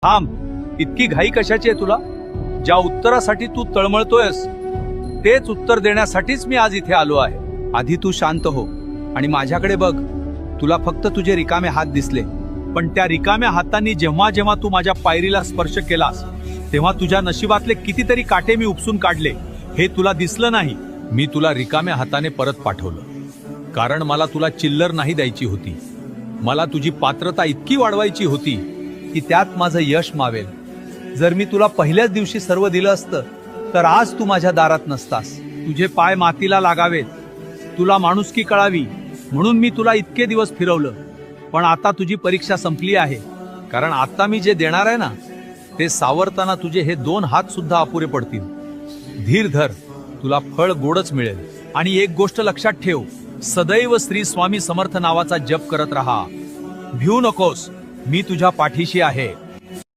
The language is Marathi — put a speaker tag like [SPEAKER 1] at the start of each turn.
[SPEAKER 1] थांब, इतकी घाई कशाची आहे तुला? ज्या उत्तरासाठी तू तळमळतोयस तेच उत्तर देण्यासाठीच मी आज इथे आलो आहे. आधी तू शांत हो आणि माझ्याकडे बघ. तुला फक्त तुझे रिकामे हात दिसले, पण त्या रिकाम्या हातांनी जेव्हा जेव्हा तू माझ्या पायरीला स्पर्श केलास तेव्हा तुझ्या नशिबातले कितीतरी काटे मी उपसून काढले. हे तुला दिसलं नाही. मी तुला रिकाम्या हाताने परत पाठवलं, कारण मला तुला चिल्लर नाही द्यायची होती. मला तुझी पात्रता इतकी वाढवायची होती की त्यात माझं यश मावेल. जर मी तुला पहिल्याच दिवशी सर्व दिलं असतं तर आज तू माझ्या दारात नसतास. तुझे पाय मातीला लागावेत, तुला माणुसकी कळावी म्हणून मी तुला इतके दिवस फिरवलं. पण आता तुझी परीक्षा संपली आहे, कारण आता मी जे देणार आहे ना ते सावरताना तुझे हे 2 हात सुद्धा अपुरे पडतील. धीर धर, तुला फळ गोडच मिळेल. आणि एक गोष्ट लक्षात ठेव, सदैव श्री स्वामी समर्थ नावाचा जप करत राहा. भिवू नकोस, मी तुझ्या पाठीशी आहे.